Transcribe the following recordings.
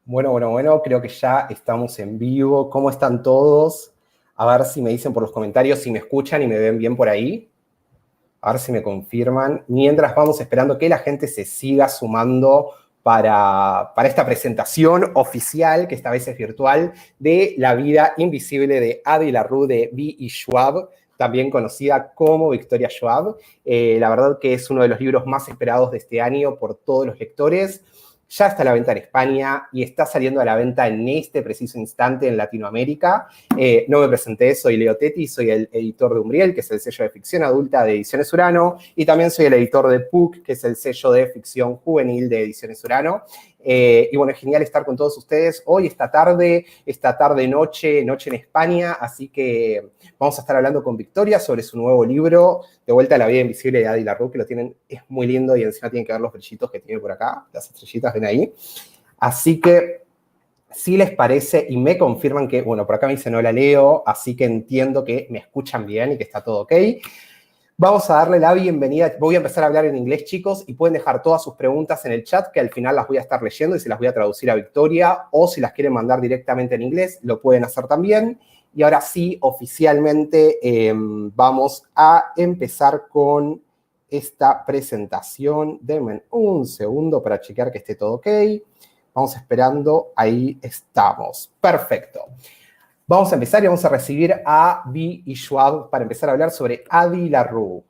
Bueno, creo que ya estamos en vivo. ¿Cómo están todos? A ver si me dicen por los comentarios si me escuchan y me ven bien por ahí. A ver si me confirman. Mientras vamos esperando que la gente se siga sumando para esta presentación oficial, que esta vez es virtual, de La vida invisible de Addie LaRue de V. Schwab, también conocida como Victoria Schwab. La verdad que es uno de los libros más esperados de este año por todos los lectores. Ya está a la venta en España y está saliendo a la venta en este preciso instante en Latinoamérica. No me presenté, soy Leo Tetti, soy el editor de Umbriel, que es el sello de ficción adulta de Ediciones Urano, y también soy el editor de PUC, que es el sello de ficción juvenil de Ediciones Urano. Y bueno, es genial estar con todos ustedes hoy, esta tarde, noche en España, así que vamos a estar hablando con Victoria sobre su nuevo libro, De vuelta a la vida invisible de Addie LaRue, que lo tienen, es muy lindo y encima tienen que ver los brillitos que tiene por acá, las estrellitas, ven ahí. Así que, si les parece y me confirman que, bueno, por acá me dicen no la leo, así que entiendo que me escuchan bien y que está todo ok. Vamos a darle la bienvenida. Voy a empezar a hablar en inglés, chicos, y pueden dejar todas sus preguntas en el chat, que al final las voy a estar leyendo y se las voy a traducir a Victoria, o si las quieren mandar directamente en inglés, lo pueden hacer también. Y ahora sí, oficialmente vamos a empezar con esta presentación. Denme un segundo para chequear que esté todo ok. Vamos esperando. Ahí estamos. Perfecto. Vamos a empezar y vamos a recibir a V. Schwab para empezar a hablar sobre Addie LaRue.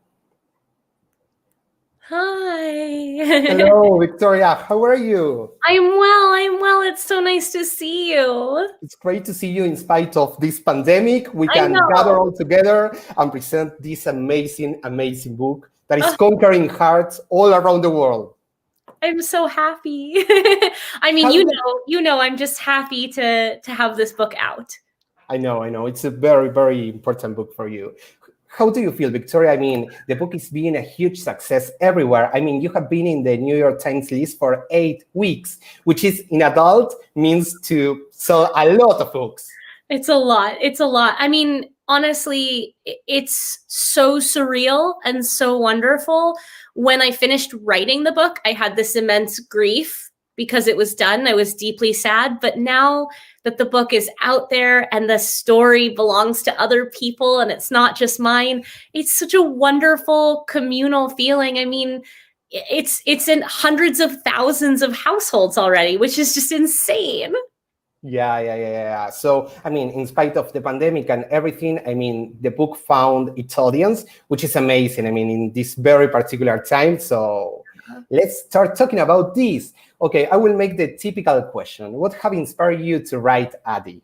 Hi. Hello, Victoria. How are you? I'm well. It's so nice to see you. It's great to see you in spite of this pandemic. We can gather all together and present this amazing, amazing book that is conquering hearts all around the world. I'm so happy. I mean, you know, I'm just happy to have this book out. I know. It's a very, very important book for you. How do you feel, Victoria? I mean, the book is being a huge success everywhere. I mean, you have been in the New York Times list for 8 weeks, which is, in adult, means to sell a lot of books. It's a lot. I mean, honestly, it's so surreal and so wonderful. When I finished writing the book, I had this immense grief because it was done. I was deeply sad. But now that the book is out there and the story belongs to other people and it's not just mine, it's such a wonderful communal feeling. I mean, it's in hundreds of thousands of households already, which is just insane. Yeah. So, I mean, in spite of the pandemic and everything, I mean, the book found its audience, which is amazing. I mean, in this very particular time. So let's start talking about this. Okay, I will make the typical question. What have inspired you to write Addie?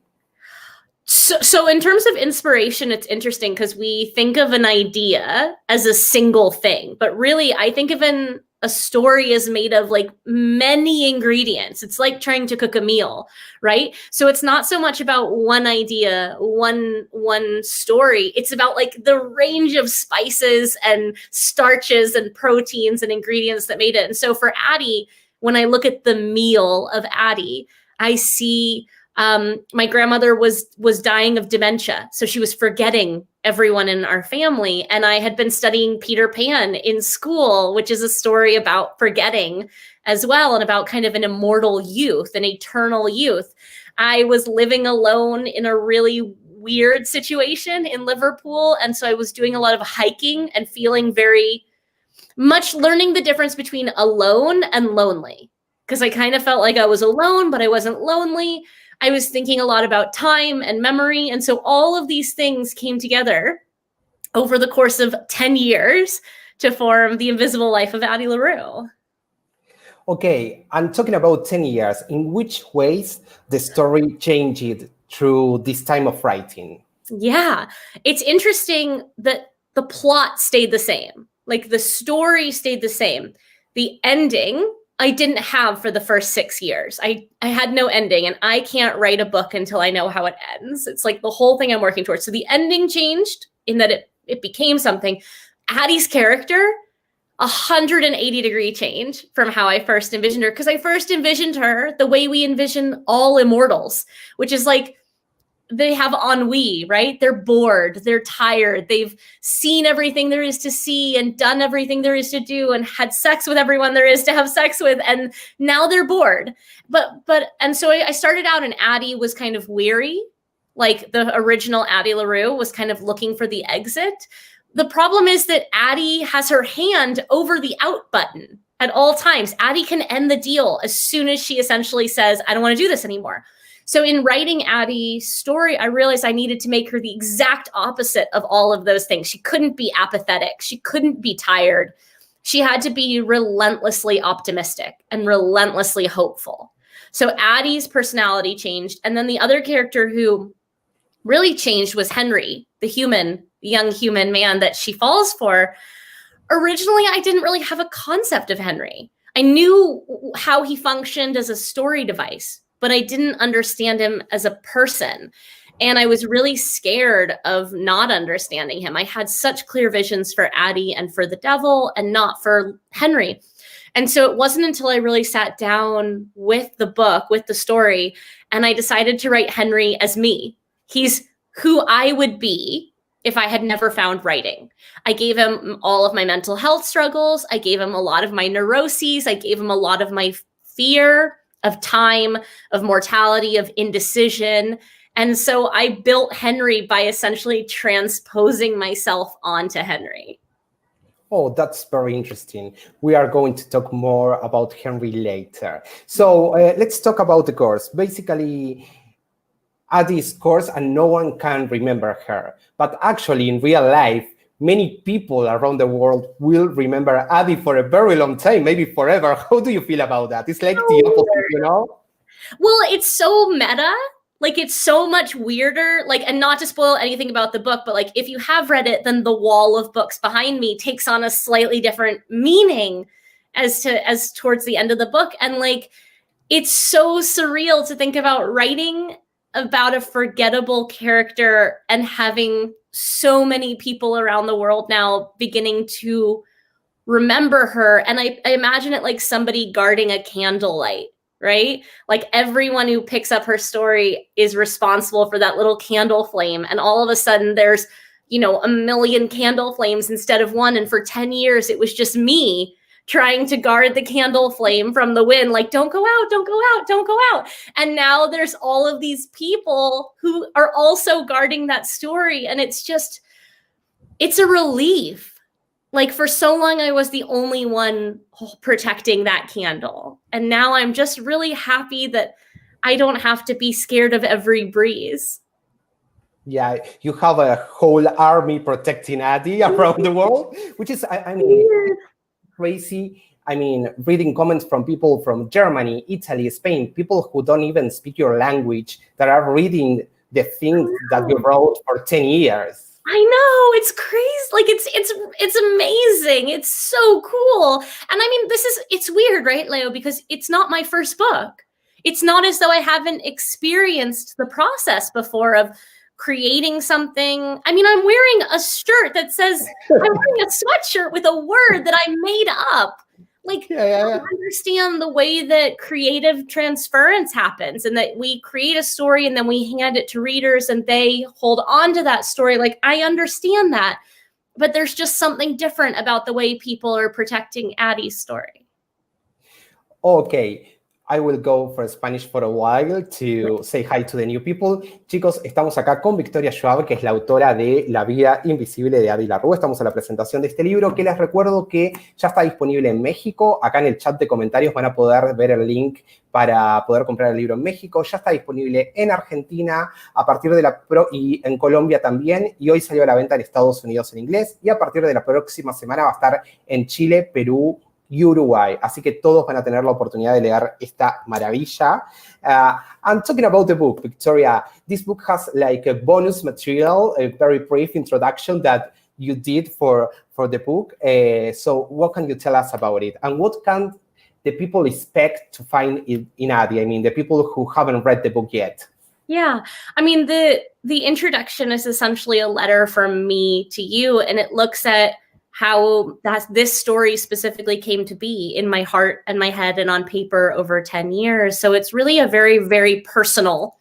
So in terms of inspiration, it's interesting because we think of an idea as a single thing, but really I think of a story is made of like many ingredients. It's like trying to cook a meal, right? So it's not so much about one idea, one story. It's about like the range of spices and starches and proteins and ingredients that made it. And so for Addie, when I look at the meal of Addie, I see my grandmother was dying of dementia. So she was forgetting everyone in our family. And I had been studying Peter Pan in school, which is a story about forgetting as well, and about kind of an immortal youth, an eternal youth. I was living alone in a really weird situation in Liverpool. And so I was doing a lot of hiking and feeling very much learning the difference between alone and lonely, because I kind of felt like I was alone, but I wasn't lonely. I was thinking a lot about time and memory. And so all of these things came together over the course of 10 years to form The Invisible Life of Addie LaRue. Okay, I'm talking about 10 years. In which ways the story changed through this time of writing? Yeah, it's interesting that the plot stayed the same. Like the story stayed the same. The ending I didn't have for the first 6 years. I had no ending, and I can't write a book until I know how it ends. It's like the whole thing I'm working towards. So the ending changed in that it became something. Addie's character, 180-degree change from how I first envisioned her, because I first envisioned her the way we envision all immortals, which is like they have ennui, right? They're bored, they're tired, they've seen everything there is to see and done everything there is to do and had sex with everyone there is to have sex with, and now they're bored. And so I started out, and Addie was kind of weary, like the original Addie LaRue was kind of looking for the exit. The problem is that Addie has her hand over the out button at all times. Addie can end the deal as soon as she essentially says, I don't want to do this anymore. So in writing Addie's story, I realized I needed to make her the exact opposite of all of those things. She couldn't be apathetic. She couldn't be tired. She had to be relentlessly optimistic and relentlessly hopeful. So Addie's personality changed. And then the other character who really changed was Henry, the young human man that she falls for. Originally, I didn't really have a concept of Henry. I knew how he functioned as a story device, but I didn't understand him as a person. And I was really scared of not understanding him. I had such clear visions for Addie and for the devil and not for Henry. And so it wasn't until I really sat down with the book, with the story, and I decided to write Henry as me. He's who I would be if I had never found writing. I gave him all of my mental health struggles. I gave him a lot of my neuroses. I gave him a lot of my fear of time, of mortality, of indecision. And so I built Henry by essentially transposing myself onto Henry. Oh, that's very interesting. We are going to talk more about Henry later. So let's talk about the course. Basically, Addie's course, and no one can remember her. But actually, in real life, many people around the world will remember Addie for a very long time, maybe forever. How do you feel about that? It's like the opposite, you know? Well, it's so meta. Like, it's so much weirder. Like, and not to spoil anything about the book, but like, if you have read it, then the wall of books behind me takes on a slightly different meaning as towards the end of the book. And like, it's so surreal to think about writing about a forgettable character and having so many people around the world now beginning to remember her. And I imagine it like somebody guarding a candlelight, right? Like everyone who picks up her story is responsible for that little candle flame. And all of a sudden there's, a million candle flames instead of one. And for 10 years, it was just me trying to guard the candle flame from the wind, like, don't go out, don't go out, don't go out. And now there's all of these people who are also guarding that story. And it's a relief. Like, for so long, I was the only one protecting that candle. And now I'm just really happy that I don't have to be scared of every breeze. Yeah, you have a whole army protecting Addie around the world, which is, I mean, crazy. I mean, reading comments from people from Germany, Italy, Spain, people who don't even speak your language, that are reading the things that you wrote for 10 years. I know, it's crazy. Like, it's amazing. It's so cool. And I mean, it's weird, right, Leo? Because it's not my first book. It's not as though I haven't experienced the process before of creating something. I mean, I'm wearing a shirt that says, I'm wearing a sweatshirt with a word that I made up. Like, I understand the way that creative transference happens, and that we create a story and then we hand it to readers and they hold on to that story. Like, I understand that, but there's just something different about the way people are protecting Addie's story. Okay. I will go for Spanish for a while to say hi to the new people. Chicos, estamos acá con Victoria Schwab, que es la autora de La vida invisible de Addie LaRue. Estamos en la presentación de este libro, que les recuerdo que ya está disponible en México. Acá en el chat de comentarios van a poder ver el link para poder comprar el libro en México. Ya está disponible en Argentina a partir de y en Colombia también. Y hoy salió a la venta en Estados Unidos en inglés. Y a partir de la próxima semana va a estar en Chile, Perú y Uruguay. Así que todos van a tener la oportunidad de leer esta maravilla. And talking about the book, Victoria, this book has like a bonus material, a very brief introduction that you did for the book. So what can you tell us about it? And what can the people expect to find in Addie? I mean, the people who haven't read the book yet. Yeah, I mean, the introduction is essentially a letter from me to you, and it looks at how this story specifically came to be in my heart and my head and on paper over 10 years. So it's really a very, very personal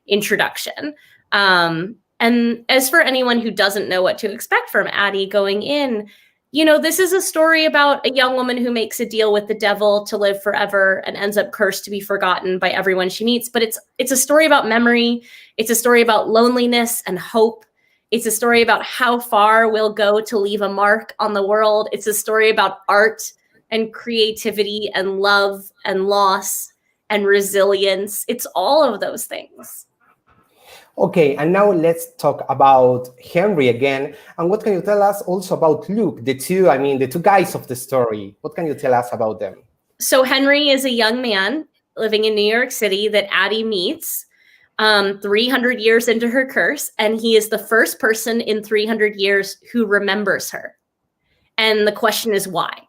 introduction. And as for anyone who doesn't know what to expect from Addie going in, you know, this is a story about a young woman who makes a deal with the devil to live forever and ends up cursed to be forgotten by everyone she meets. But it's a story about memory. It's a story about loneliness and hope. It's a story about how far we'll go to leave a mark on the world. It's a story about art and creativity and love and loss and resilience. It's all of those things. Okay, and now let's talk about Henry again. And what can you tell us also about Luke, the two guys of the story? What can you tell us about them? So Henry is a young man living in New York City that Addie meets 300 years into her curse, and he is the first person in 300 years who remembers her. And the question is why?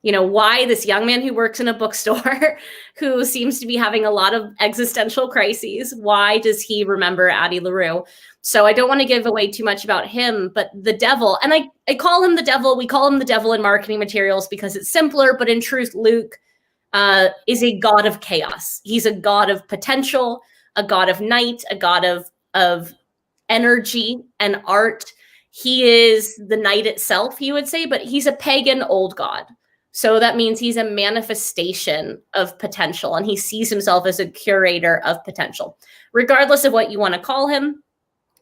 You know, why this young man who works in a bookstore, who seems to be having a lot of existential crises, why does he remember Addie LaRue? So I don't want to give away too much about him, but the devil, and I call him the devil, we call him the devil in marketing materials because it's simpler, but in truth, Luke is a god of chaos. He's a god of potential, a god of night, a god of energy and art. He is the night itself, you would say, but he's a pagan old god. So that means he's a manifestation of potential, and he sees himself as a curator of potential. Regardless of what you want to call him,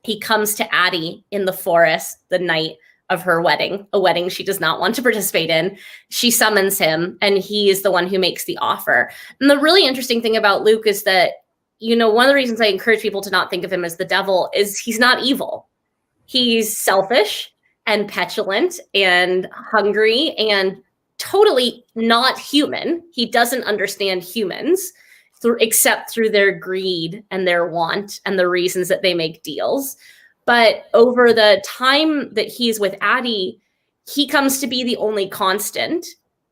he comes to Addie in the forest the night of her wedding, a wedding she does not want to participate in. She summons him, and he is the one who makes the offer. And the really interesting thing about Luke is that, you know, one of the reasons I encourage people to not think of him as the devil is he's not evil. He's selfish and petulant and hungry and totally not human. He doesn't understand humans except through their greed and their want and the reasons that they make deals. But over the time that he's with Addie, he comes to be the only constant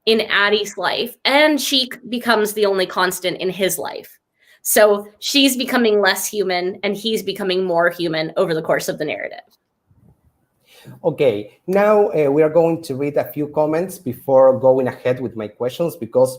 in Addie's life, and she becomes the only constant in his life. So she's becoming less human and he's becoming more human over the course of the narrative. Okay, now we are going to read a few comments before going ahead with my questions, because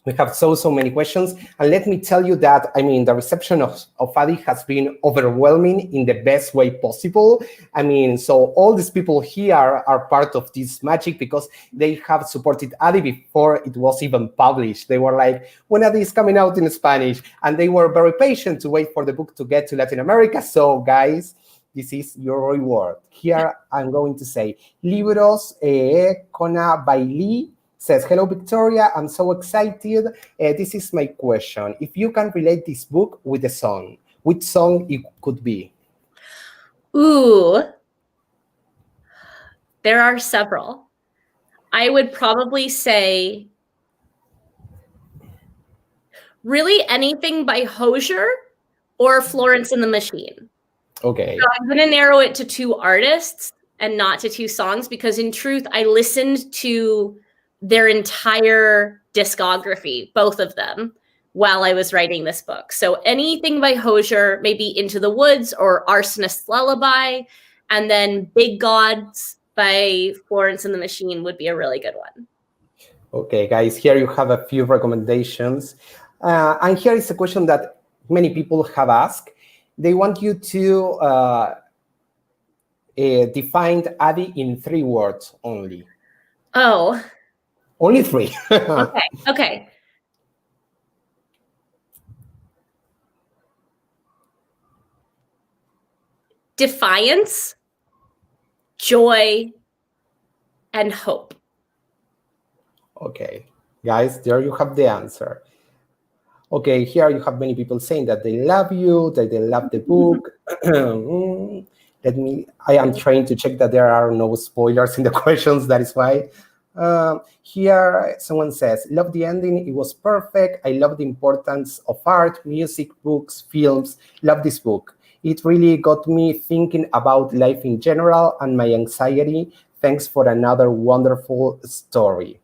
we have so many questions. And let me tell you that, I mean, the reception of Addie has been overwhelming in the best way possible. I mean, so all these people here are part of this magic because they have supported Addie before it was even published. They were like, when Addie is coming out in Spanish, and they were very patient to wait for the book to get to Latin America. So guys, this is your reward. Here I'm going to say, Libros Kona Bailey says, hello, Victoria. I'm so excited. This is my question. If you can relate this book with a song, which song it could be? Ooh, there are several. I would probably say really anything by Hosier or Florence and the Machine. Okay. So I'm going to narrow it to two artists and not to two songs, because in truth, I listened to their entire discography, both of them, while I was writing this book. So anything by Hosier, maybe Into the Woods or Arsonist's Lullaby, and then Big Gods by Florence and the Machine would be a really good one. Okay, guys, here you have a few recommendations. And here is a question that many people have asked. They want you to define Addie in 3 words only. Oh. Only 3. Okay. Defiance, joy, and hope. Okay, guys, there you have the answer. Okay, here you have many people saying that they love you, that they love the book. I am trying to check that there are no spoilers in the questions, that is why. Here, someone says, love the ending, it was perfect. I love the importance of art, music, books, films. Love this book. It really got me thinking about life in general and my anxiety. Thanks for another wonderful story.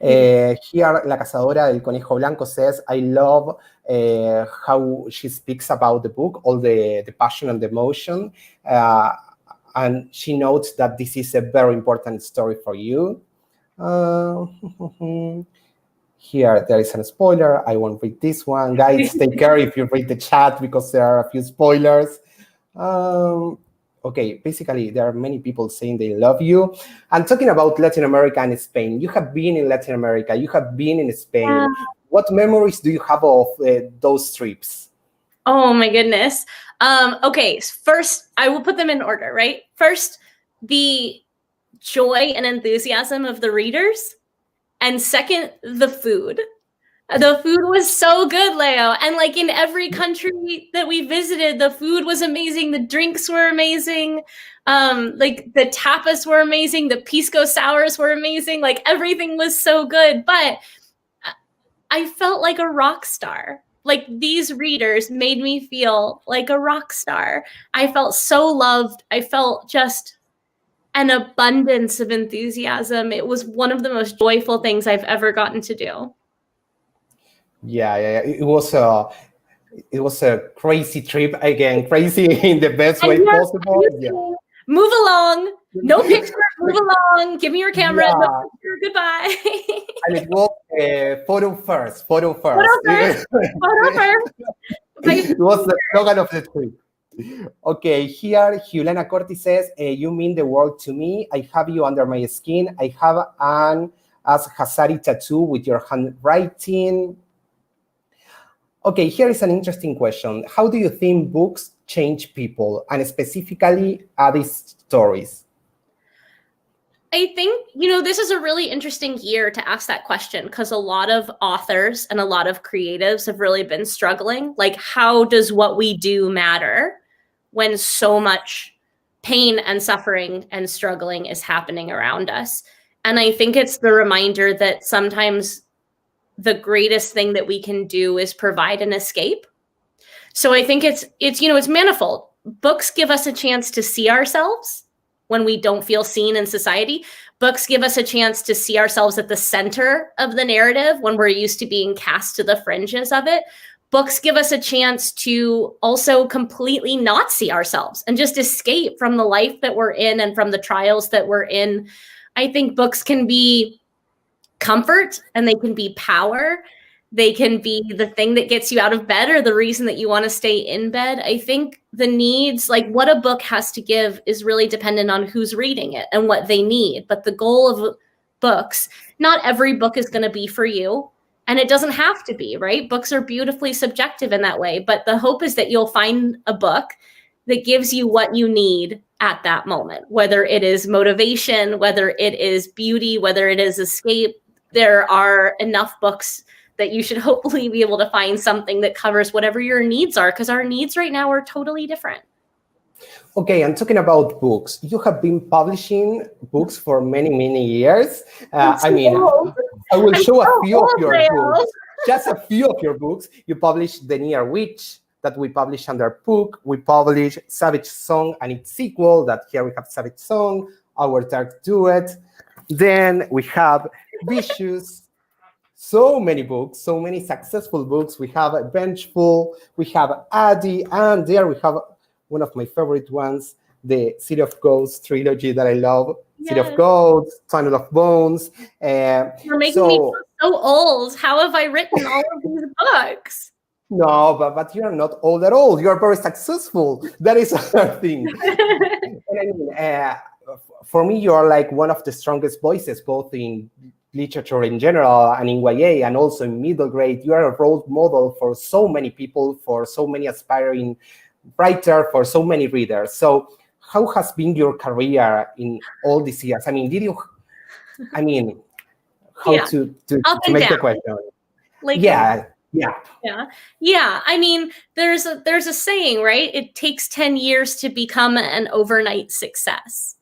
Here, La Cazadora del Conejo Blanco says, I love how she speaks about the book, all the passion and the emotion. And she notes that this is a very important story for you. Here, there is a spoiler. I won't read this one. Guys, take care if you read the chat because there are a few spoilers. Okay, basically, there are many people saying they love you. And talking about Latin America and Spain, you have been in Latin America, you have been in Spain. Yeah. What memories do you have of those trips? Oh my goodness. Okay, first, I will put them in order, right? First, the joy and enthusiasm of the readers. And second, the food. The food was so good, Leo. And like in every country that we visited, the food was amazing. The drinks were amazing. Like the tapas were amazing. The pisco sours were amazing. Like everything was so good. But I felt like a rock star. Like these readers made me feel like a rock star. I felt so loved. I felt just an abundance of enthusiasm. It was one of the most joyful things I've ever gotten to do. Yeah. It was a crazy trip again, crazy in the best way possible. Yeah. Move along. No picture. Move along. Give me your camera. Yeah. No picture. Goodbye. And it was photo first. Photo first. It was the slogan of the trip. Okay, here Juliana Corti says, you mean the world to me. I have you under my skin. I have an Hazari tattoo with your handwriting. Okay, here is an interesting question. How do you think books change people, and specifically Addie's stories? I think, this is a really interesting year to ask that question because a lot of authors and a lot of creatives have really been struggling. Like, how does what we do matter when so much pain and suffering and struggling is happening around us? And I think it's the reminder that sometimes the greatest thing that we can do is provide an escape. So I think it's manifold. Books give us a chance to see ourselves when we don't feel seen in society. Books give us a chance to see ourselves at the center of the narrative when we're used to being cast to the fringes of it. Books give us a chance to also completely not see ourselves and just escape from the life that we're in and from the trials that we're in. I think books can be comfort and they can be power. They can be the thing that gets you out of bed or the reason that you want to stay in bed. I think the needs, like what a book has to give, is really dependent on who's reading it and what they need. But the goal of books, not every book is going to be for you. And it doesn't have to be, right? Books are beautifully subjective in that way. But the hope is that you'll find a book that gives you what you need at that moment, whether it is motivation, whether it is beauty, whether it is escape. There are enough books that you should hopefully be able to find something that covers whatever your needs are, because our needs right now are totally different. Okay, and talking about books, you have been publishing books for many, many years. I will show a few of your books. Just a few of your books. You published The Near Witch, that we published under Puck. We published Savage Song and its sequel, that here we have Savage Song, Our Dark Duet. Then we have Vicious. So many books, so many successful books. We have Vengeful, we have Addie, and there we have one of my favorite ones, the City of Ghosts trilogy that I love. Yes. City of Ghosts, Tunnel of Bones. You're making me feel so old. How have I written all of these books? No, but you're not old at all. You're very successful. That is another thing. For me, you are like one of the strongest voices, both in literature in general and in YA and also in middle grade. You are a role model for so many people, for so many aspiring writers, for so many readers. So how has been your career in all these years? To make the question? There's a saying, right? It takes 10 years to become an overnight success.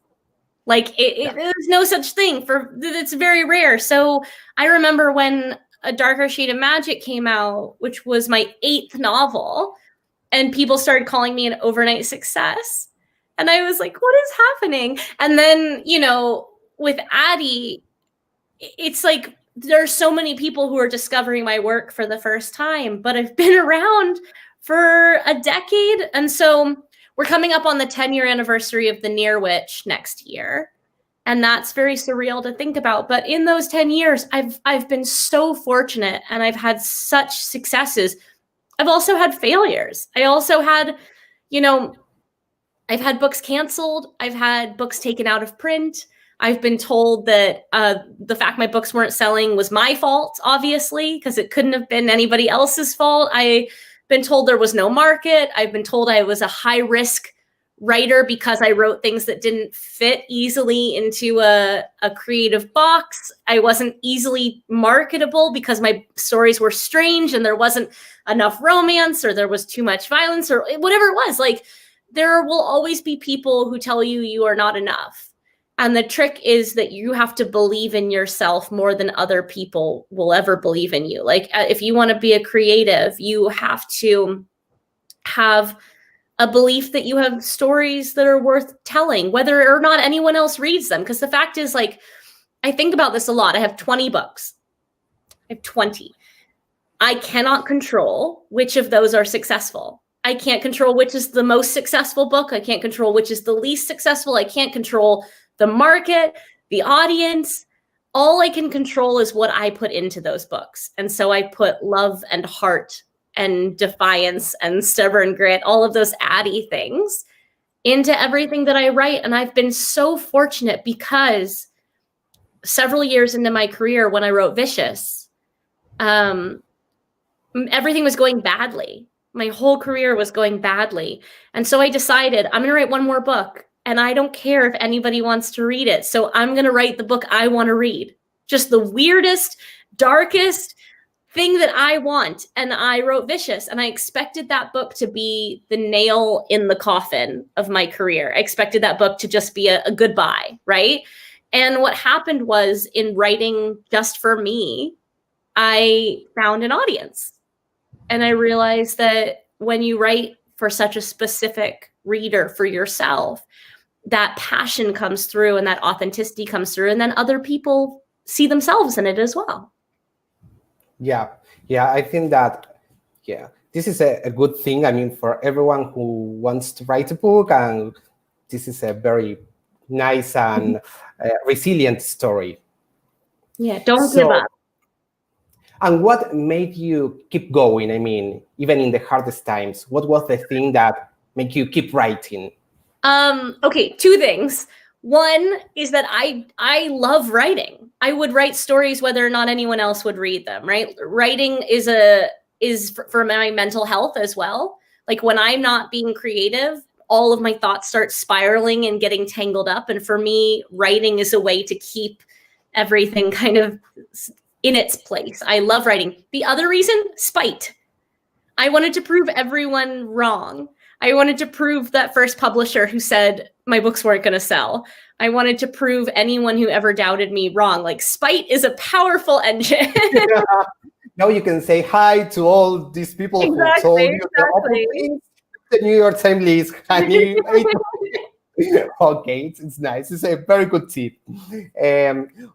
There's no such thing it's very rare. So I remember when A Darker Shade of Magic came out, which was my 8th novel, and people started calling me an overnight success. And I was like, what is happening? And then, with Addie, it's like, there's so many people who are discovering my work for the first time, but I've been around for a decade. And so we're coming up on the 10-year anniversary of The Near Witch next year. And that's very surreal to think about. But in those 10 years, I've been so fortunate and I've had such successes. I've also had failures. I also had, I've had books canceled. I've had books taken out of print. I've been told that the fact my books weren't selling was my fault, obviously, because it couldn't have been anybody else's fault. I've been told there was no market. I've been told I was a high-risk writer because I wrote things that didn't fit easily into a creative box. I wasn't easily marketable because my stories were strange and there wasn't enough romance or there was too much violence or whatever it was. Like, there will always be people who tell you you are not enough. And the trick is that you have to believe in yourself more than other people will ever believe in you. Like, if you want to be a creative, you have to have a belief that you have stories that are worth telling, whether or not anyone else reads them. Because the fact is, like, I think about this a lot. I have 20 books. I have 20. I cannot control which of those are successful. I can't control which is the most successful book. I can't control which is the least successful. I can't control the market, the audience. All I can control is what I put into those books. And so I put love and heart and defiance and stubborn grit, all of those Addie things into everything that I write. And I've been so fortunate because several years into my career when I wrote Vicious, everything was going badly. My whole career was going badly. And so I decided I'm going to write one more book and I don't care if anybody wants to read it. So I'm going to write the book I want to read. Just the weirdest, darkest thing that I want. And I wrote Vicious, and I expected that book to be the nail in the coffin of my career. I expected that book to just be a goodbye, right? And what happened was, in writing just for me, I found an audience. And I realized that when you write for such a specific reader for yourself, that passion comes through and that authenticity comes through, and then other people see themselves in it as well. Yeah, I think that, this is a good thing. I mean, for everyone who wants to write a book, and this is a very nice and resilient story. Yeah, don't give up. And what made you keep going? I mean, even in the hardest times, what was the thing that made you keep writing? Okay, two things. One is that I love writing. I would write stories whether or not anyone else would read them, right? Writing is for my mental health as well. Like, when I'm not being creative, all of my thoughts start spiraling and getting tangled up. And for me, writing is a way to keep everything kind of in its place. I love writing. The other reason, spite. I wanted to prove everyone wrong. I wanted to prove that first publisher who said my books weren't going to sell. I wanted to prove anyone who ever doubted me wrong. Like, spite is a powerful engine. Now you can say hi to all these people who told you the New York Times list. Okay, it's nice. It's a very good tip.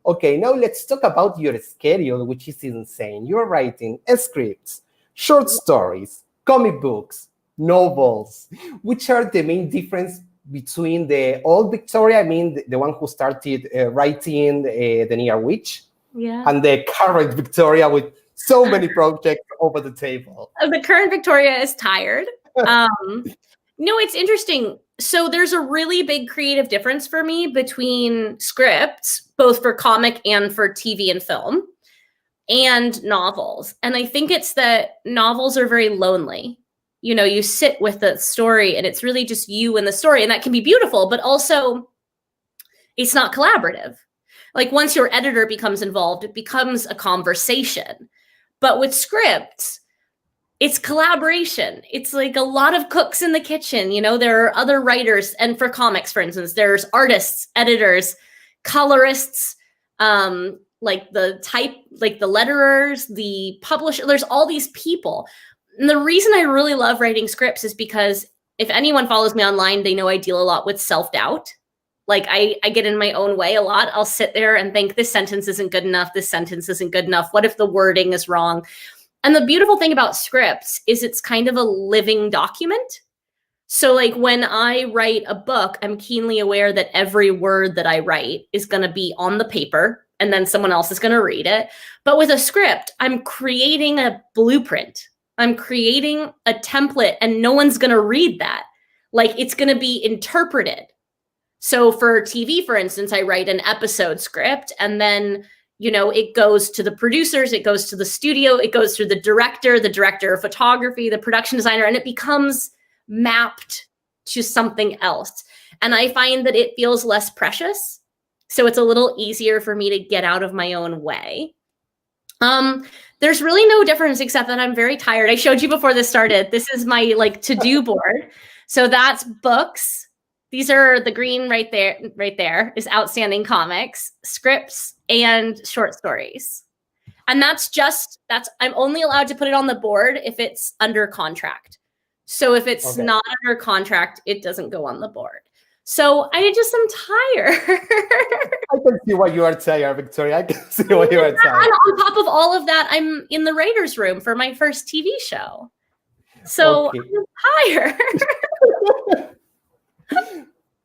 Okay, now let's talk about your schedule, which is insane. You're writing scripts, short stories, comic books, novels. Which are the main difference between the old Victoria, I mean, the one who started writing The Near Witch, and the current Victoria with so many projects over the table? The current Victoria is tired. No, it's interesting. So there's a really big creative difference for me between scripts, both for comic and for TV and film, and novels. And I think it's that novels are very lonely. You know, you sit with the story and it's really just you and the story, and that can be beautiful, but also it's not collaborative. Like, once your editor becomes involved, it becomes a conversation. But with scripts, it's collaboration. It's like a lot of cooks in the kitchen. You know, there are other writers. And for comics, for instance, there's artists, editors, colorists, like the letterers, the publisher. There's all these people. And the reason I really love writing scripts is because if anyone follows me online, they know I deal a lot with self-doubt. Like, I get in my own way a lot. I'll sit there and think, this sentence isn't good enough. This sentence isn't good enough. What if the wording is wrong? And the beautiful thing about scripts is it's kind of a living document. So like when I write a book, I'm keenly aware that every word that I write is going to be on the paper and then someone else is going to read it. But with a script, I'm creating a blueprint. I'm creating a template and no one's going to read that. Like it's going to be interpreted. So for TV, for instance, I write an episode script and then, you know, it goes to the producers, it goes to the studio, it goes through the director of photography, the production designer, and it becomes mapped to something else. And I find that it feels less precious. So it's a little easier for me to get out of my own way. There's really no difference except that I'm very tired. I showed you before this started. This is my like to-do board. So that's books. These are the green right there is outstanding comics, scripts, and short stories. And I'm only allowed to put it on the board if it's under contract. So if it's not under contract, it doesn't go on the board. So I just am tired. I can see why you are tired, Victoria. I can see why you are tired. And on top of all of that, I'm in the writer's room for my first TV show. So I'm tired.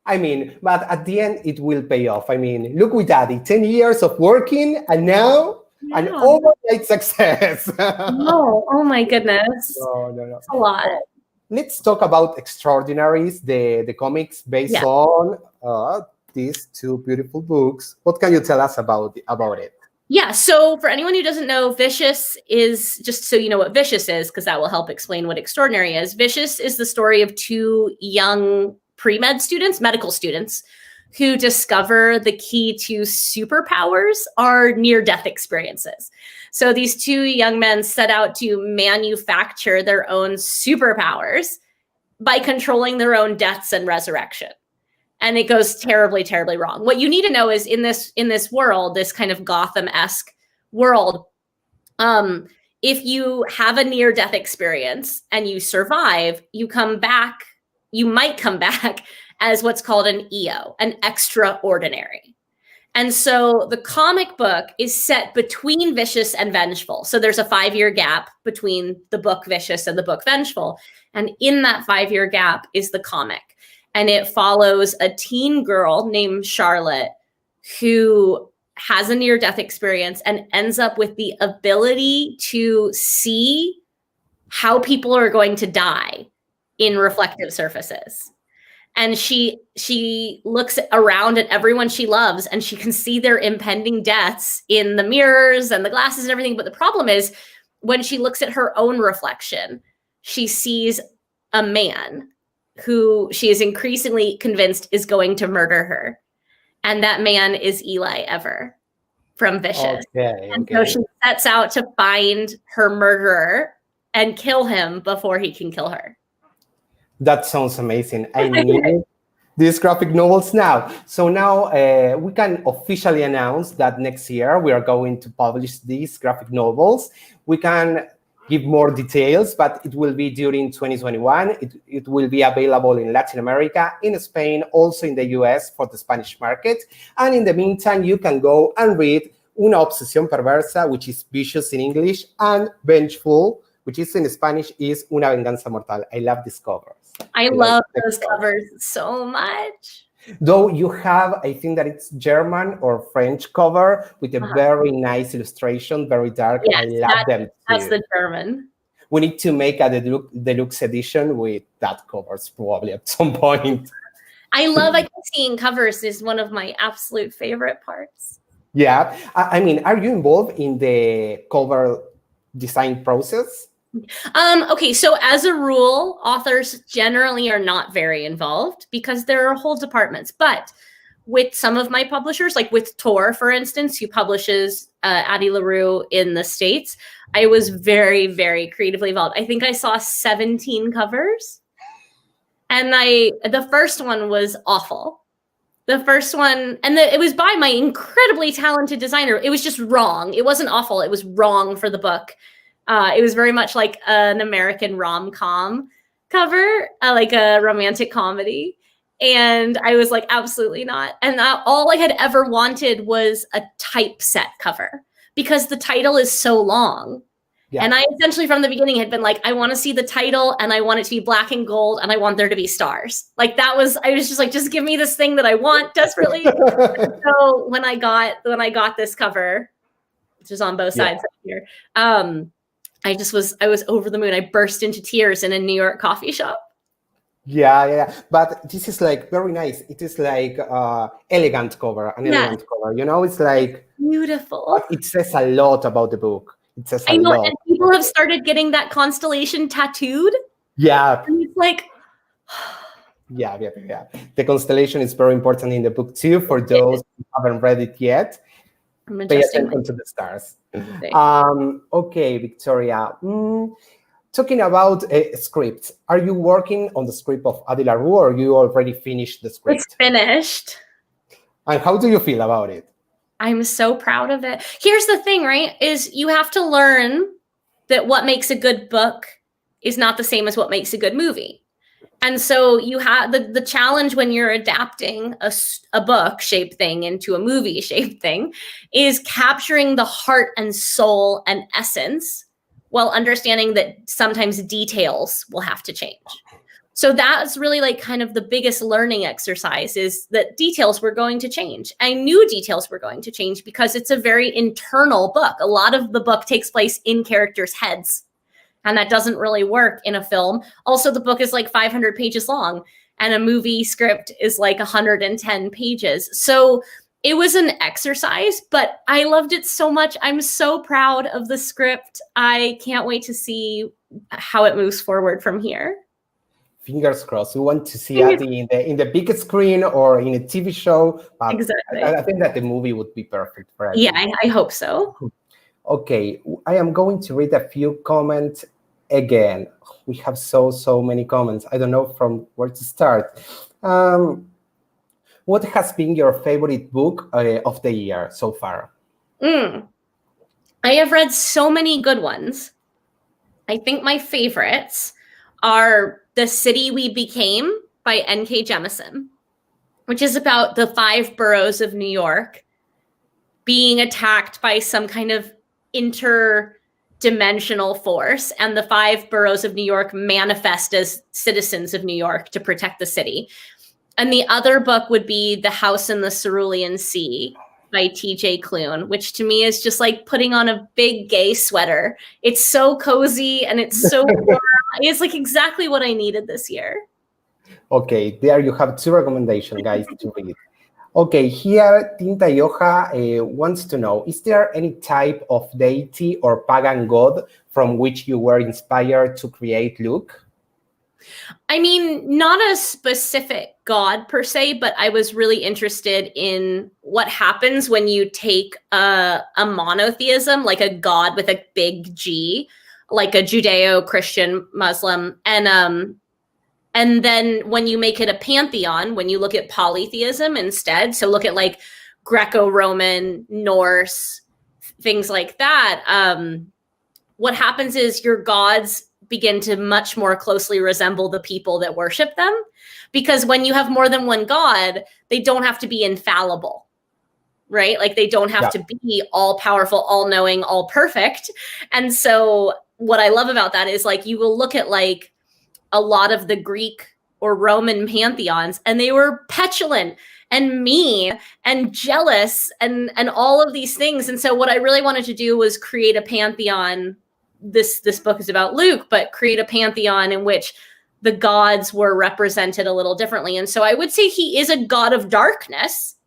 I mean, but at the end, it will pay off. I mean, look with Addie, 10 years of working, and now an overnight success. No, oh my goodness. No. It's a lot. Let's talk about Extraordinaries, the comics based on these two beautiful books. What can you tell us about it? Yeah, so for anyone who doesn't know, Vicious is, just so you know what Vicious is, because that will help explain what Extraordinary is. Vicious is the story of two young pre-med students, medical students, who discover the key to superpowers are near-death experiences. So these two young men set out to manufacture their own superpowers by controlling their own deaths and resurrection. And it goes terribly, terribly wrong. What you need to know is in this world, this kind of Gotham-esque world, if you have a near-death experience and you survive, you might come back as what's called an EO, an extraordinary. And so the comic book is set between Vicious and Vengeful. So there's a 5-year gap between the book Vicious and the book Vengeful. And in that 5-year gap is the comic. And it follows a teen girl named Charlotte who has a near-death experience and ends up with the ability to see how people are going to die in reflective surfaces. And she looks around at everyone she loves and she can see their impending deaths in the mirrors and the glasses and everything. But the problem is when she looks at her own reflection, she sees a man who she is increasingly convinced is going to murder her. And that man is Eli Ever from Vicious. And so she sets out to find her murderer and kill him before he can kill her. That sounds amazing. I need these graphic novels now. So now we can officially announce that next year we are going to publish these graphic novels. We can give more details, but it will be during 2021. It will be available in Latin America, in Spain, also in the US for the Spanish market. And in the meantime, you can go and read Una Obsesión Perversa, which is vicious in English, and Vengeful, which is in Spanish, is Una Venganza Mortal. I love these covers. I love those covers so much. Though you have, I think that it's German or French cover with a very nice illustration, very dark. Yes, I love them too. That's the German. We need to make a deluxe edition with that covers probably at some point. I like seeing covers is one of my absolute favorite parts. Yeah. I mean, are you involved in the cover design process? Okay, so as a rule, authors generally are not very involved because there are whole departments. But with some of my publishers, like with Tor, for instance, who publishes Addie LaRue in the States, I was very, very creatively involved. I think I saw 17 covers. And the first one was awful. The first one, and it was by my incredibly talented designer. It was just wrong. It wasn't awful. It was wrong for the book. It was very much like an American rom-com cover, like a romantic comedy. And I was like, absolutely not. And all I had ever wanted was a typeset cover because the title is so long. Yeah. And I essentially from the beginning had been like, I want to see the title and I want it to be black and gold and I want there to be stars. Like I was just like, just give me this thing that I want desperately. So when I got this cover, which is on both sides here, I was over the moon. I burst into tears in a New York coffee shop. Yeah. But this is like very nice. It is like elegant cover, elegant cover. You know, it's like beautiful. It says a lot about the book. It says I know, lot. and people have started getting that constellation tattooed. Yeah. And it's like, yeah. The constellation is very important in the book too. For those who haven't read it yet, pay attention to the stars. Okay, Victoria. Talking about scripts, are you working on the script of Addie LaRue, or you already finished the script? It's finished. And how do you feel about it? I'm so proud of it. Here's the thing, right? Is you have to learn that what makes a good book is not the same as what makes a good movie. And so you have the challenge when you're adapting a book shaped thing into a movie shaped thing is capturing the heart and soul and essence while understanding that sometimes details will have to change. So that's really like kind of the biggest learning exercise is that details were going to change. I knew details were going to change because it's a very internal book. A lot of the book takes place in characters' heads, and that doesn't really work in a film. Also, the book is like 500 pages long, and a movie script is like 110 pages. So it was an exercise, but I loved it so much. I'm so proud of the script. I can't wait to see how it moves forward from here. Fingers crossed. We want to see Addie in the big screen or in a TV show. Exactly. I think that the movie would be perfect for Addie. Yeah, I hope so. Okay, I am going to read a few comments again. We have so many comments. I don't know from where to start. What has been your favorite book of the year so far? I have read so many good ones. I think my favorites are The City We Became by N.K. Jemisin, which is about the 5 boroughs of New York being attacked by some kind of interdimensional force, and the 5 boroughs of New York manifest as citizens of New York to protect the city. And the other book would be The House in the Cerulean Sea by T.J. Klune, which to me is just like putting on a big gay sweater. It's so cozy and it's so warm. It's like exactly what I needed this year. Okay, there you have 2 recommendations, guys, to read. Okay, here Tinta Yoja wants to know, is there any type of deity or pagan god from which you were inspired to create Luke? I mean, not a specific god per se, but I was really interested in what happens when you take a monotheism, like a god with a big G, like a Judeo-Christian Muslim, and then when you make it a pantheon, when you look at polytheism instead, so look at like Greco-Roman, Norse, things like that, what happens is your gods begin to much more closely resemble the people that worship them. Because when you have more than one god, they don't have to be infallible, right? Like they don't have to be all powerful, all knowing, all perfect. And so what I love about that is like, you will look at like a lot of the Greek or Roman pantheons, and they were petulant and mean and jealous and all of these things. And so what I really wanted to do was create a pantheon. This book is about Luke, but create a pantheon in which the gods were represented a little differently. And so I would say he is a god of darkness,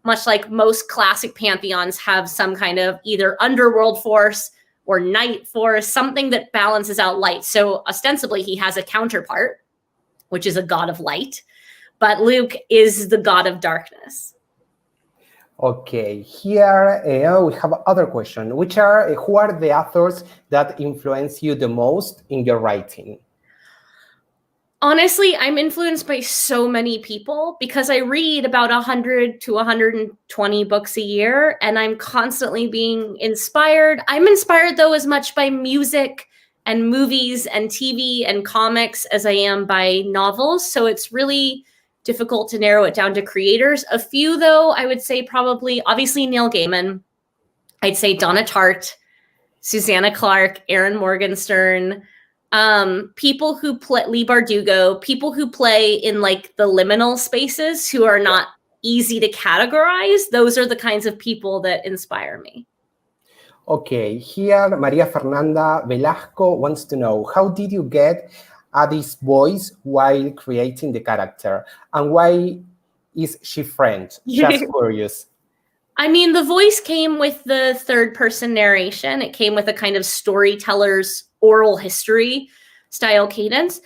much like most classic pantheons have some kind of either underworld force or night force, something that balances out light. So ostensibly he has a counterpart, which is a god of light, but Luke is the god of darkness. Okay, here we have other question. Who are the authors that influence you the most in your writing? Honestly, I'm influenced by so many people because I read about 100 to 120 books a year, and I'm constantly being inspired. I'm inspired, though, as much by music and movies and TV and comics as I am by novels. So it's really difficult to narrow it down to creators. A few, though, I would say probably, obviously, Neil Gaiman. I'd say Donna Tartt Susanna Clark, Aaron Morgenstern, people who play Lee Bardugo, people who play in like the liminal spaces who are not easy to categorize. Those are the kinds of people that inspire me. Okay, here Maria Fernanda Velasco wants to know, how did you get Addie's voice while creating the character? And why is she French? Just curious. I mean, the voice came with the third person narration. It came with a kind of storyteller's oral history style cadence.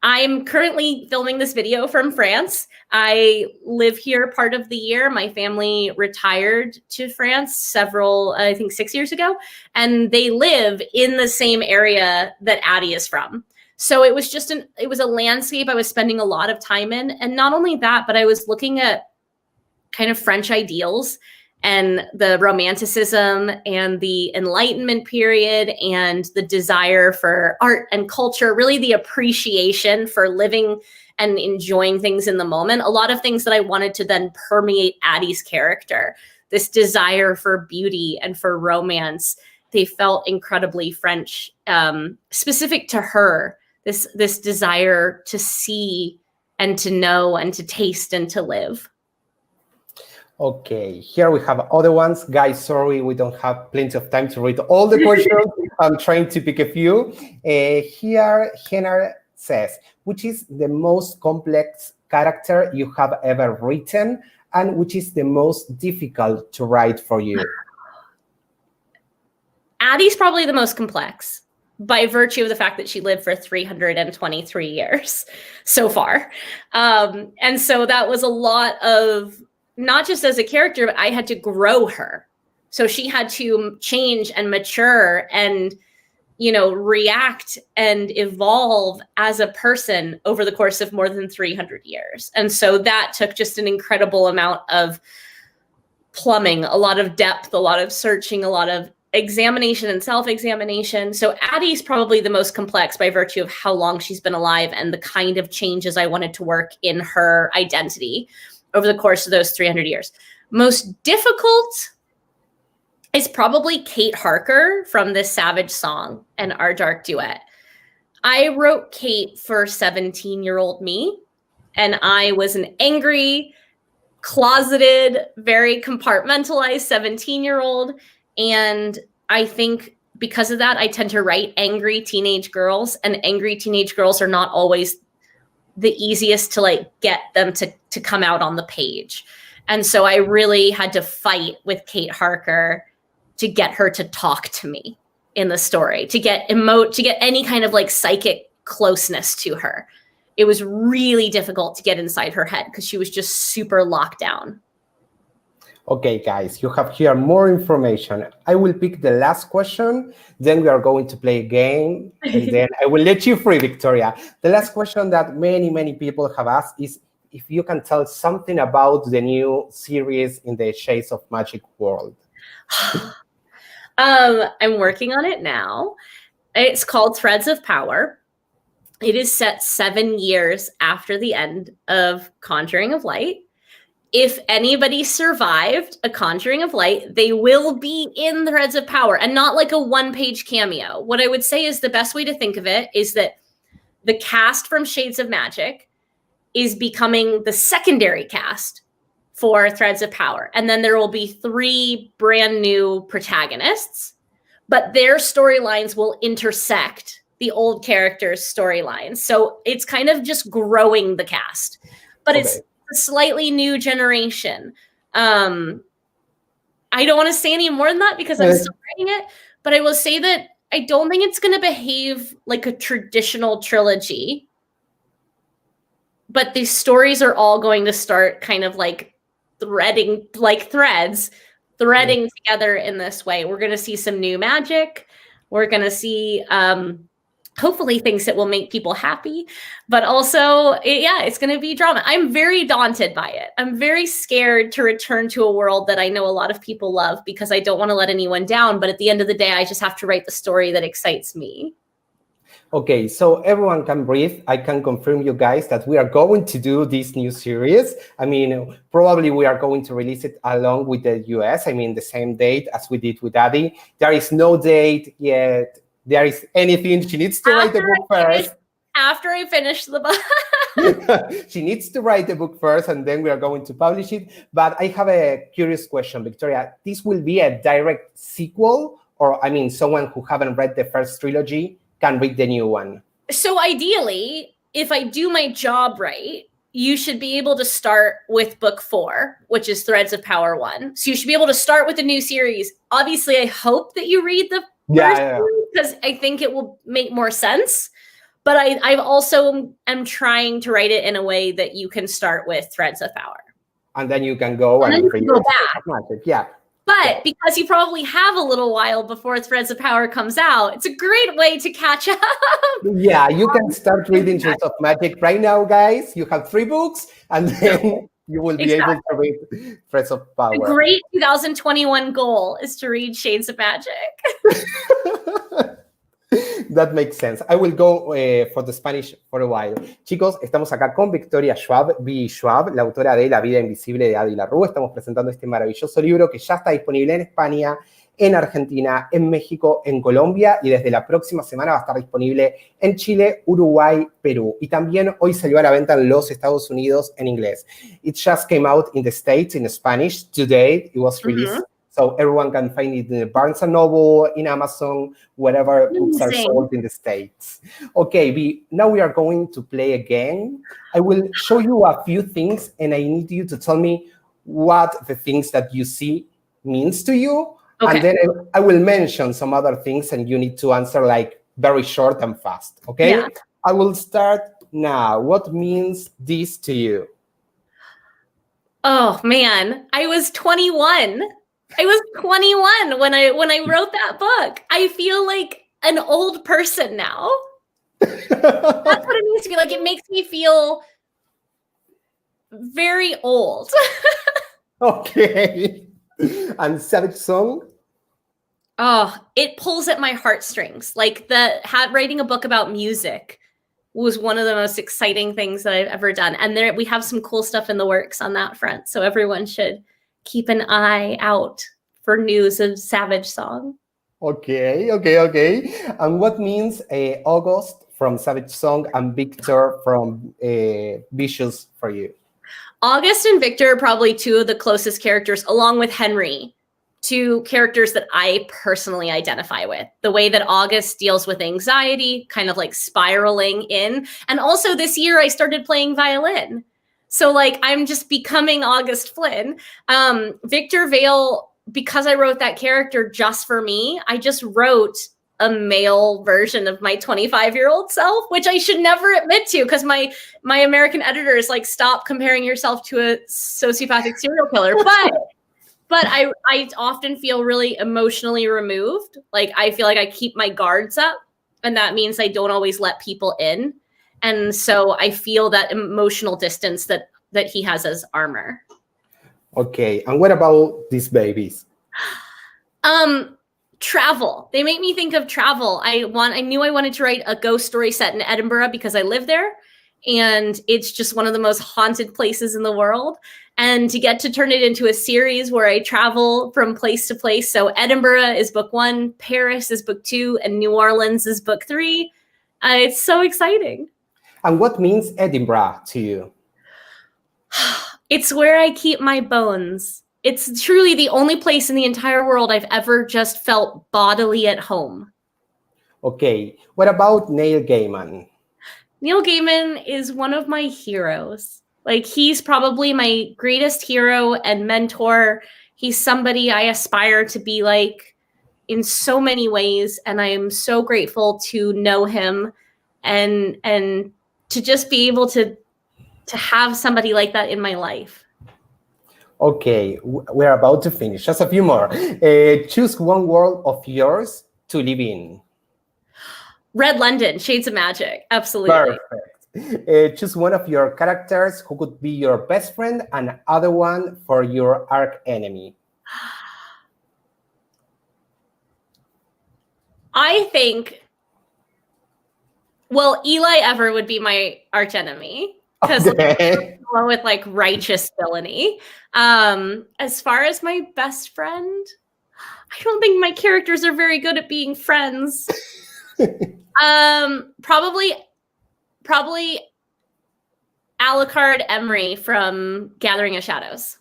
I'm currently filming this video from France. I live here part of the year. My family retired to France I think 6 years ago, and they live in the same area that Addie is from. So it was just it was a landscape I was spending a lot of time in. And not only that, but I was looking at kind of French ideals and the Romanticism and the Enlightenment period and the desire for art and culture, really the appreciation for living and enjoying things in the moment. A lot of things that I wanted to then permeate Addie's character, this desire for beauty and for romance. They felt incredibly French, specific to her, this desire to see and to know and to taste and to live. Okay, here we have other ones. Guys, sorry, we don't have plenty of time to read all the questions. I'm trying to pick a few. Here, Hennar says, which is the most complex character you have ever written, and which is the most difficult to write for you? Addie's probably the most complex by virtue of the fact that she lived for 323 years so far. And so that was a lot of, not just as a character, but I had to grow her. So she had to change and mature and, react and evolve as a person over the course of more than 300 years. And so that took just an incredible amount of plumbing, a lot of depth, a lot of searching, a lot of examination and self-examination. So Addie's probably the most complex by virtue of how long she's been alive and the kind of changes I wanted to work in her identity over the course of those 300 years. Most difficult is probably Kate Harker from This Savage Song and Our Dark Duet. I wrote Kate for 17-year-old me, and I was an angry, closeted, very compartmentalized 17-year-old. And I think because of that, I tend to write angry teenage girls, and angry teenage girls are not always the easiest to get them to come out on the page. And so I really had to fight with Kate Harker to get her to talk to me in the story, to get any kind of psychic closeness to her. It was really difficult to get inside her head because she was just super locked down. Okay, guys, you have here more information. I will pick the last question, then we are going to play a game, and then I will let you free, Victoria. The last question that many, many people have asked is if you can tell something about the new series in the Shades of Magic world. I'm working on it now. It's called Threads of Power. It is set 7 years after the end of Conjuring of Light. If anybody survived A Conjuring of Light, they will be in Threads of Power, and not like a one-page cameo. What I would say is the best way to think of it is that the cast from Shades of Magic is becoming the secondary cast for Threads of Power. And then there will be 3 brand new protagonists, but their storylines will intersect the old characters' storylines. So it's kind of just growing the cast, but okay. It's a slightly new generation. I don't want to say any more than that because I'm still writing it, but I will say that I don't think it's going to behave like a traditional trilogy, but these stories are all going to start kind of threading together in this way. We're going to see some new magic. We're going to see hopefully things that will make people happy, but also, it's going to be drama. I'm very daunted by it. I'm very scared to return to a world that I know a lot of people love because I don't want to let anyone down. But at the end of the day, I just have to write the story that excites me. Okay, so everyone can breathe. I can confirm you guys that we are going to do this new series. I mean, probably we are going to release it along with the US. I mean, the same date as we did with Addie. There is no date yet. There is anything. She needs to write the book first. After I finish the book. She needs to write the book first, and then we are going to publish it. But I have a curious question, Victoria. This will be a direct sequel, or I mean, someone who haven't read the first trilogy can read the new one? So ideally, if I do my job right, you should be able to start with book 4, which is Threads of Power 1. So you should be able to start with the new series. Obviously, I hope that you read the first one, because I think it will make more sense. But I also am trying to write it in a way that you can start with Threads of Power. And then you can go and read go back. Yeah. But because you probably have a little while before Threads of Power comes out, it's a great way to catch up. Yeah, you can start reading Shades of Magic right now, guys. You have 3 books, and then you will be able to read Threads of Power. A great 2021 goal is to read Shades of Magic. That makes sense. I will go for the Spanish for a while. Chicos, estamos acá con Victoria Schwab, B. Schwab, la autora de La vida invisible de Addie LaRue. Estamos presentando este maravilloso libro que ya está disponible en España, en Argentina, en México, en Colombia, y desde la próxima semana va a estar disponible en Chile, Uruguay, Perú. Y también hoy salió a la venta en los Estados Unidos en inglés. It just came out in the States in Spanish today. It was released. So everyone can find it in Barnes & Noble, in Amazon, whatever books are sold in the States. Okay, now we are going to play a game. I will show you a few things, and I need you to tell me what the things that you see means to you. Okay. And then I will mention some other things, and you need to answer like very short and fast, okay? Yeah. I will start now. What means this to you? Oh, man, I was 21. I was 21 when I wrote that book. I feel like an old person now. That's what it means to me. Like, it makes me feel very old. Okay. And Savage Song? Oh, it pulls at my heartstrings. Like, writing a book about music was one of the most exciting things that I've ever done. And we have some cool stuff in the works on that front. So everyone should keep an eye out for news of Savage Song. Okay. And what means August from Savage Song and Victor from Vicious for you? August and Victor are probably 2 of the closest characters, along with Henry, 2 characters that I personally identify with. The way that August deals with anxiety, kind of like spiraling in. And also this year I started playing violin. So like, I'm just becoming August Flynn. Victor Vale, because I wrote that character just for me, I just wrote a male version of my 25-year-old self, which I should never admit to, because my American editor is like, stop comparing yourself to a sociopathic serial killer. But I often feel really emotionally removed. Like, I feel like I keep my guards up, and that means I don't always let people in. And so I feel that emotional distance that he has as armor. Okay. And what about these babies? Travel. They make me think of travel. I knew I wanted to write a ghost story set in Edinburgh because I live there. And it's just one of the most haunted places in the world. And to get to turn it into a series where I travel from place to place. So Edinburgh is book 1, Paris is book 2, and New Orleans is book 3. It's so exciting. And what means Edinburgh to you? It's where I keep my bones. It's truly the only place in the entire world I've ever just felt bodily at home. Okay. What about Neil Gaiman? Neil Gaiman is one of my heroes. Like, he's probably my greatest hero and mentor. He's somebody I aspire to be like in so many ways. And I am so grateful to know him and to just be able to have somebody like that in my life. Okay, we're about to finish. Just a few more. Choose one world of yours to live in. Red London, Shades of Magic. Absolutely. Perfect. Choose one of your characters who could be your best friend and other one for your arch enemy. I think Well, Eli Ever would be my archenemy because with like righteous villainy. As far as my best friend, I don't think my characters are very good at being friends. Probably Alucard Emery from Gathering of Shadows.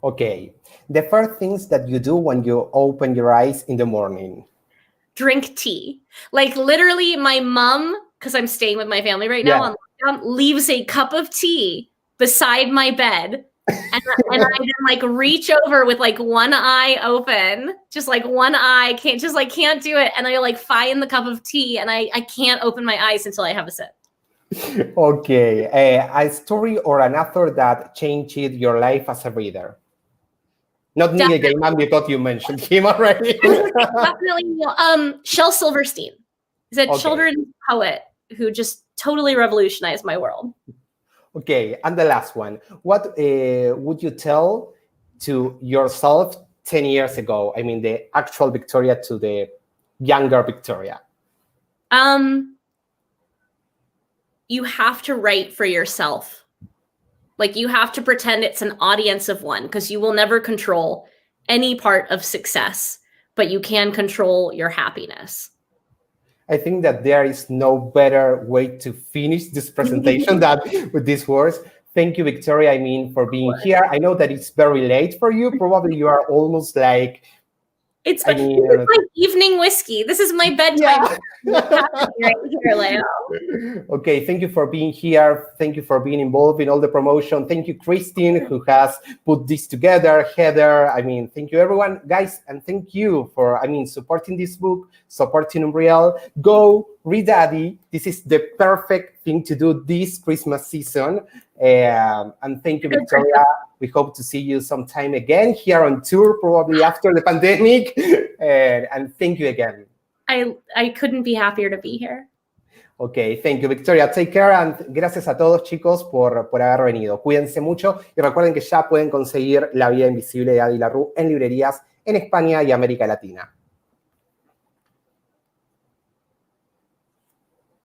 Okay. The first things that you do when you open your eyes in the morning. Drink tea. Like literally my mom, because I'm staying with my family right now on lockdown, leaves a cup of tea beside my bed. And I then like reach over with like one eye open, just like one eye, can't do it. And I like find the cup of tea and I can't open my eyes until I have a sip. Okay. A story or an author that changed your life as a reader. Not Neil Gaiman, because you mentioned him already. Definitely. Shel Silverstein is a children's poet who just totally revolutionized my world. Okay, and the last one. What would you tell to yourself 10 years ago? I mean, the actual Victoria to the younger Victoria. You have to write for yourself. Like you have to pretend it's an audience of one because you will never control any part of success, but you can control your happiness. I think that there is no better way to finish this presentation than with these words. Thank you, Victoria, I mean, for being here. I know that it's very late for you. Probably you are almost like... It's my evening whiskey. This is my bedtime. Right here, Leo. Okay, thank you for being here. Thank you for being involved in all the promotion. Thank you, Christine, who has put this together. Heather, I mean, thank you, everyone. Guys, and thank you for, supporting this book, supporting Umbriel. Go read Addie. This is the perfect thing to do this Christmas season. And thank you, Victoria. We hope to see you sometime again here on tour, probably after the pandemic. And thank you again. I couldn't be happier to be here. Ok, thank you, Victoria. Take care, and gracias a todos, chicos, por haber venido. Cuídense mucho y recuerden que ya pueden conseguir La vida invisible de Addie LaRue en librerías en España y América Latina.